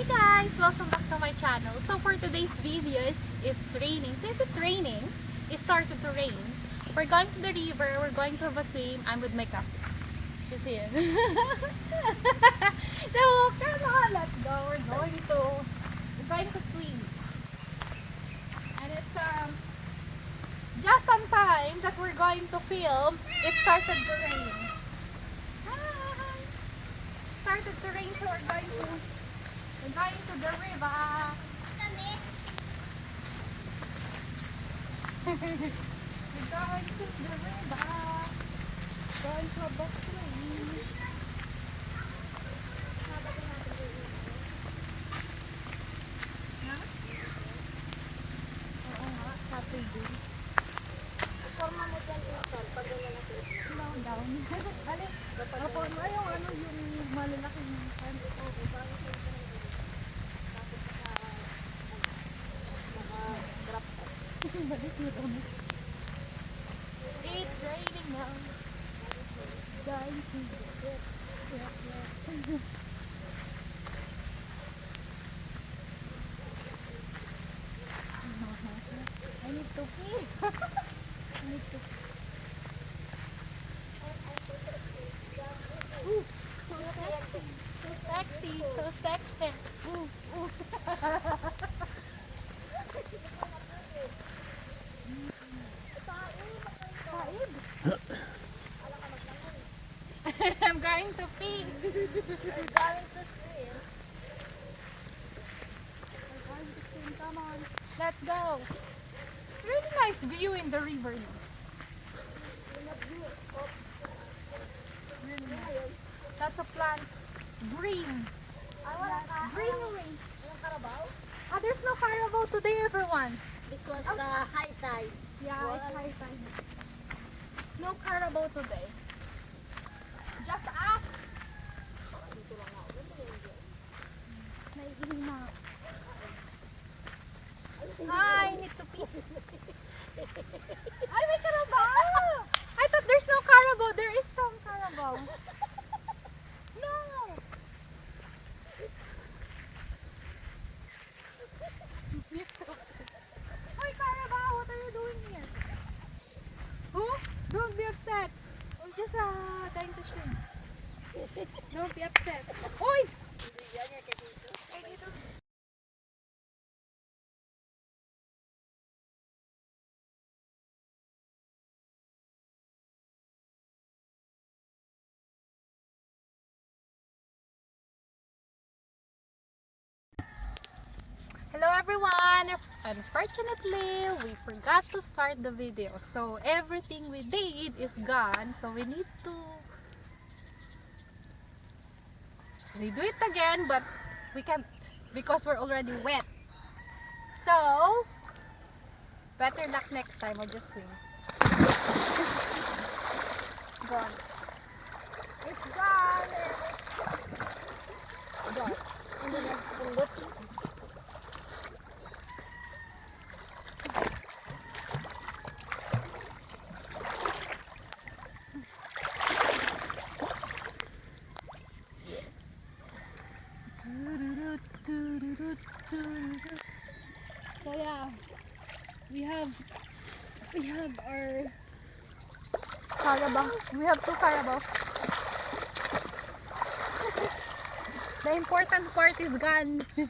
Hey guys! Welcome back to my channel. So for today's video, it's raining. Since it's raining, it started to rain. We're going to the river. We're going to have a swim. I'm with my cousin. She's here. So come on, let's go. We're going to swim. And it's just on time that we're going to film. It started to rain. Hi! Started to rain, so we're going to the river. We're going to the river. Going to a boat swim. Oo nga, happy day. Forma mo dyan instal, pag gano'n na siya. Slow down. Bali, kapag mo yung malalaking ano. It's raining now. Going to the river. I need to pee. I need to pee. Ooh, so sexy. So sexy. So sexy. Ooh, ooh. I'm going to pee. We're going to swim. We're going to swim. Come on. Let's go. Really nice view in the river. Really nice. Lots of plants. Green. Greenery. Yung Carabao? There's no Carabao today, everyone. Because the high tide. Yeah, it's high tide. No Carabao today. Just us. Naiihi na. Hi, need to pee. Ay, may Carabao! I thought there's no Carabao. There is some Carabao. No! Hi, Carabao! What are you doing here? Oh, don't be upset. We're just trying to swim. Don't be upset. Oy! Ay, dito. Hello everyone! Unfortunately, we forgot to start the video. So everything we did is gone. So we need to redo it again, but we can't because we're already wet. So better luck next time. I'll just swim. Gone. It's gone. Gone. Hindi na pundot. So yeah, we have our Carabao. We have two Carabao. The important part is gone. The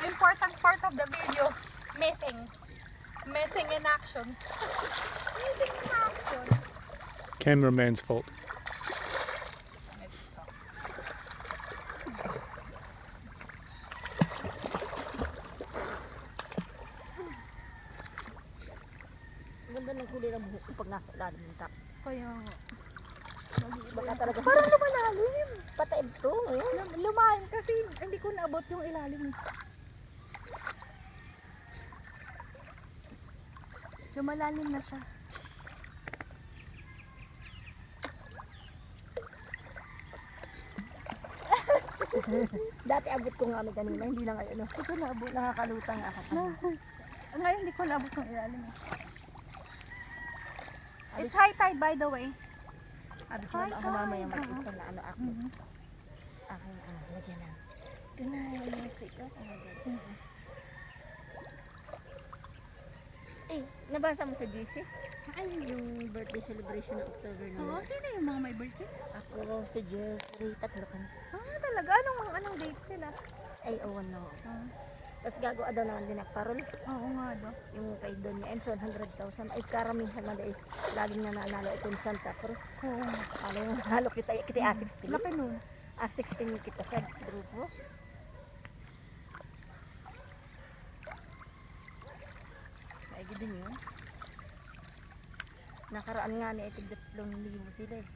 important part of the video missing. Missing in action. Missing in action. Cameraman's fault. Ganda ng kulay ng buhok ko pag nasa ilalim ng tap. Kaya nga. Baka talaga parang lumalalim. Pataib to. Ayan. Lumayan kasi hindi ko naabot yung ilalim. Lumalalim na siya. Dati abot ko nga kanina, hindi na ngayon. Hindi ko naabot. Nakakalutang ako. Ngayon hindi ko naabot yung ilalim. It's high tide by the way. Abot mo na ako mamaya mag-isa na ano ako. Aking lagyan na. Ito na, sikat. Eh, nabasa mo sa GC? Ay, yung birthday celebration ng October Oo, na. sino yung mga may birthday? Ako, si Jeffrey, tatlo kami. Ah, talaga? Anong date sila? Ay, awan na. Tapos gagawa daw naman din ang parol. Oo nga do. Yung kay Doña Enson, 100,000. Ay, karamihan na dahil laging nananalo itong Santa Cruz. Oo. Ano yung halo kita A16. Laki nun. A16 kita sa grupo. Ay, din yun. Nakaraan nga ni itig 3,000 sila eh.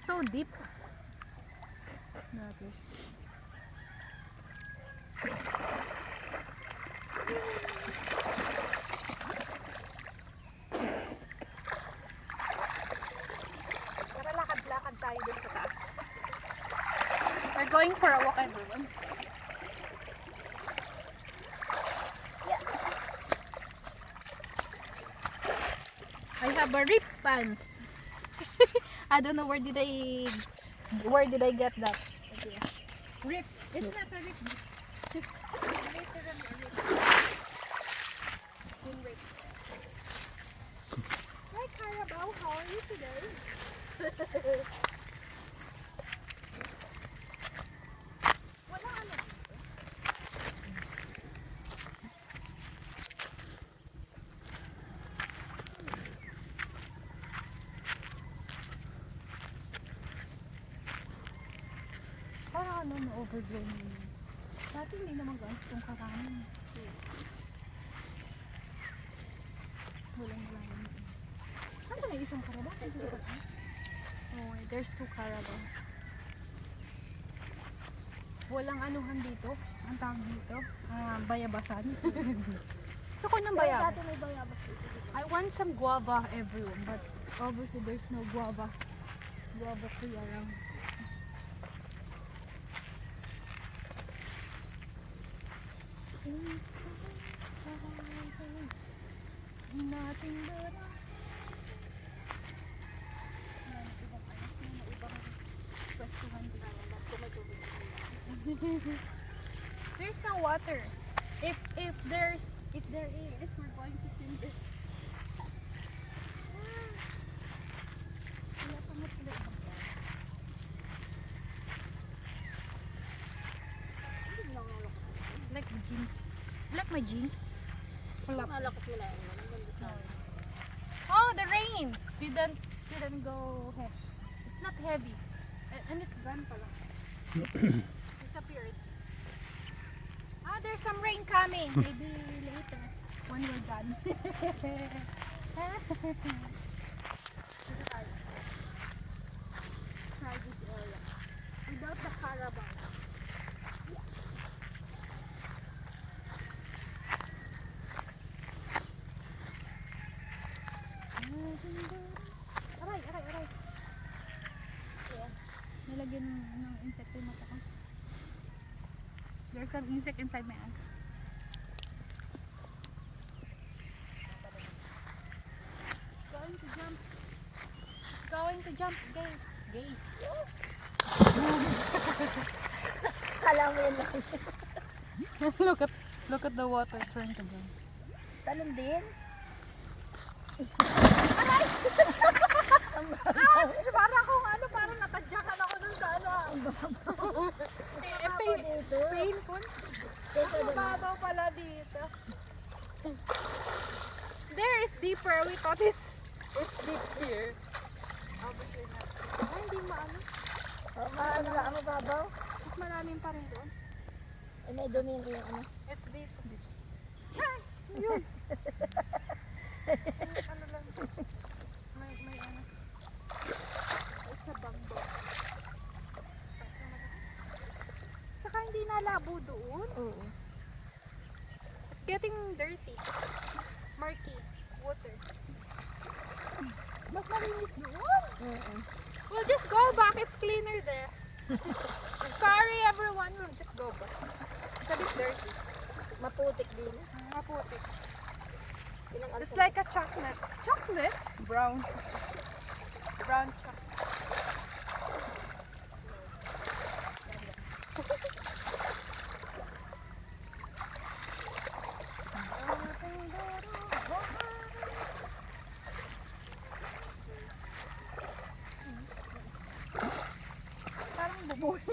So deep. Notice. Tara, lakad-lakad tayo dun sa taas. We're going for a walk, everyone. I have a rip pants. I don't know where did I get that. Okay. Rip. It's not a rip. Literally a rip. In rip. Hi Carabao, how are you today? Wala ano dito. Parang ano na overgrown yun. Dati hindi naman guys itong karami. Walang lang. Ano na isang Carabao? Oh, there's 2 Carabaos. Walang anuhan dito. Ang tawag dito. Bayabasan. Gusto ko ng bayabas. Dati may bayabas dito. I want some guava everyone, but obviously there's no guava tree around. Nothing but there's no water. If there is, we're going to swim there. Wala pa nga sila ibang yan. Like my jeans. Like my jeans. Flap. Nalakot nila yun. Ang ganda sa akin. Oh, the rain didn't go heavy. It's not heavy. And it's gone pala. Disappeared. Ah, there's some rain coming. Maybe later when we're done. Try this area. Without the Carabao. Aray. Yeah. Nilagyan ng insect yung mata ko. There's some insect inside my eye. It's going to jump, guys. Kala mo yun lang. Look at the water trying to jump. Talon din. Parang natadyakan ako dun sa ano. Painful. Mababaw pala dito. There is deeper. We thought it's deep here. Obviously not. Ay, hindi maano. Maano na ang mababaw. Mas malalim pa rin doon. Eh, may dumi rin yung ano. It's deep. Ay, yun. Ano lang. May ano. It's a bamboo. Saka hindi nalabo doon. Oo. It's getting dirty. Murky. Water. Mas malinis doon. Oo. We'll just go back. It's cleaner there. Sorry everyone. We'll just go back. It's a bit dirty. Maputik din. Maputik. Ilang It's like a chocolate. Chocolate? Brown. Brown chocolate. Parang buboy.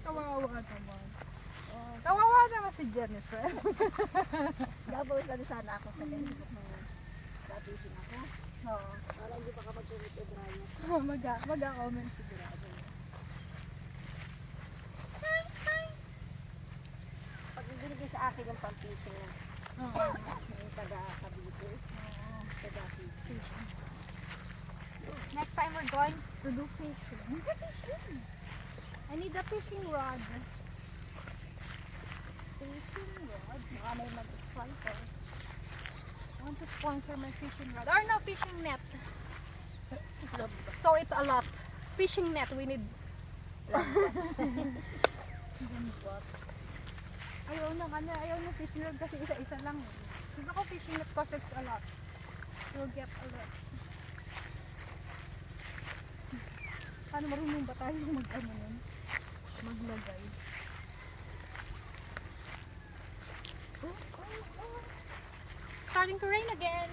Kawawa naman. Kawawa naman si Jennifer. Dabaw ka na sana ako sa Facebook mo. Sabihin ako. Oo. Para hindi pa ka mag-comment o drama. Mag-comment sigurado. Nice, nice. Pag binigay sa akin yung pang-fishing na. Oo. Yung taga-kabito. Taga-fishing. Next time we're going to do fishing. Fishing. I need a fishing rod. Fishing rod? Baka may mag-sponsor. I want to sponsor my fishing rod. Or no, fishing net. So it's a lot. Fishing net, we need. Ayaw na fishing rod kasi isa-isa lang. Gusto ko fishing net because it's a lot. You'll get a lot. Paano marunong ba tayo mag-ano nun? Maglagay. Starting to rain again.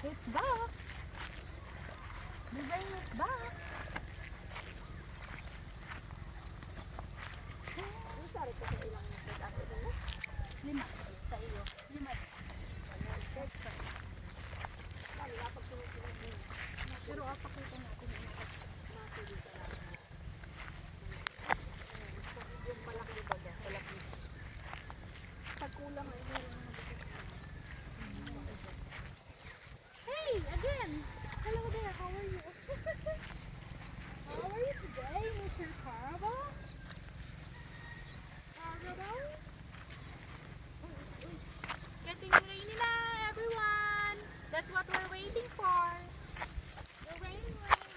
It's back. The rain is back. Sorry ko sa ilang message ako din. 5. Sa iyo. 5. Lalo na pag tinitingnan mo. Pero papakita natin yung Matuloy ka lang. Yung malaki baga. Malaki. pag kulang ay meron na Hey, again! Hello there, how are you? How are you today, Mr. Carabo? Carabo? Getting rainy na, everyone! That's what we're waiting for. The rain, rain.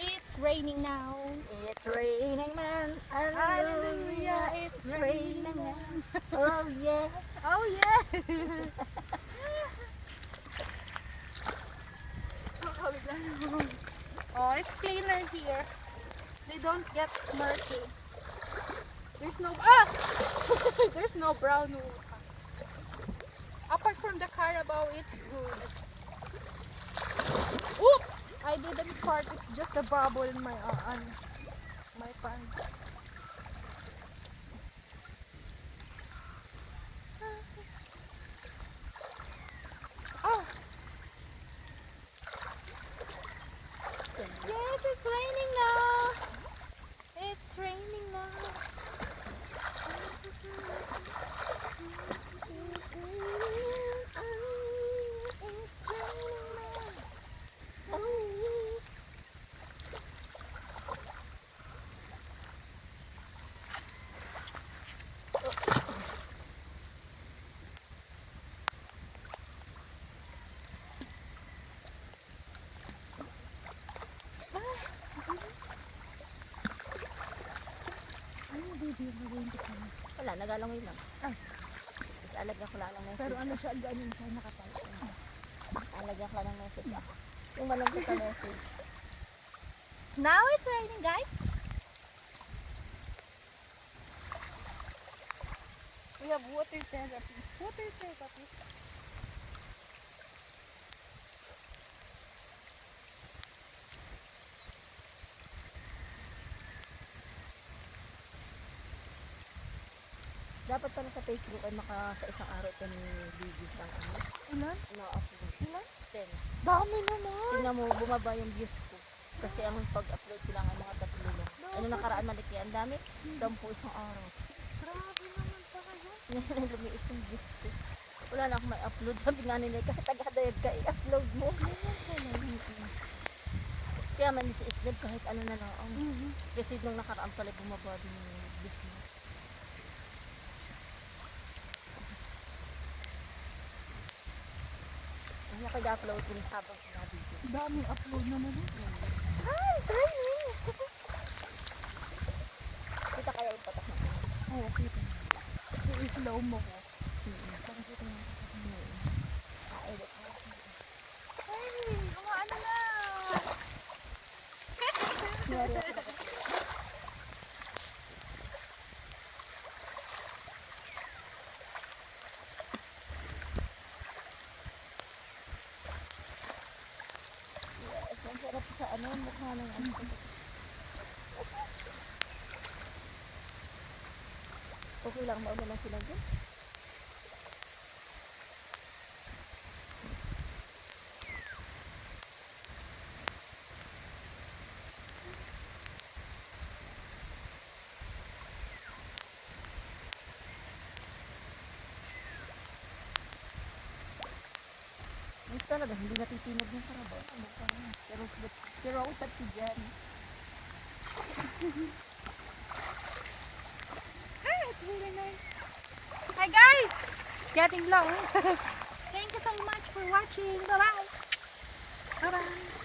It's raining now. It's raining man. Hallelujah, it's raining man. Oh yeah. Oh yeah! Oh, it's cleaner here. They don't get murky. There's no there's no brown water. Apart from the Carabao, it's good. Oop! I didn't fart. It's just a bubble in my my pants. Oh. Yes, it's raining now. It's raining now. It's raining now. Oh. Wala, nagalangoy lang. Tapos alagyan ko lang ng message. Pero ano siya, ganun siya nakatayo. Alagyan ko lang ng message ako. Yung malungkot na message. Now it's raining, guys. We have water therapy. Water therapy. Dapat pala sa Facebook ay sa isang araw 10 videos ang ano. Ilan? Na-upload. Ilan? 10. Dami naman. Tingnan mo, bumaba yung views ko. Kasi ang pag-upload ko lang ay mga 3 lang. Ano nakaraan malaki? Ang dami? 10 isang araw. Grabe naman pala yun. Ngayon lumiit yung views ko. Wala na akong may upload. Sabi nga nila, kahit tagadayag ka, i-upload mo. Kaya man si Isnab kahit ano na lang. Kasi nung nakaraan pala bumaba din yung views mo. Nakag-upload ko habang sinabi ko. Daming upload naman. Hi, it's raining! Kita kaya yung patak natin. Oo, okay. I-slow mo ko. Pakikita mo. Edit mo. Hey, umaano na. Yari ako. Yes, ang sarap sa mukha ng ano. Okay lang, mauna lang sila dyan. Mas talaga, hindi natitinog yung karabaw. Si Rose at si Jen. Hey, it's really nice. Hi guys! It's getting long. Thank you so much for watching. Bye-bye. Bye-bye.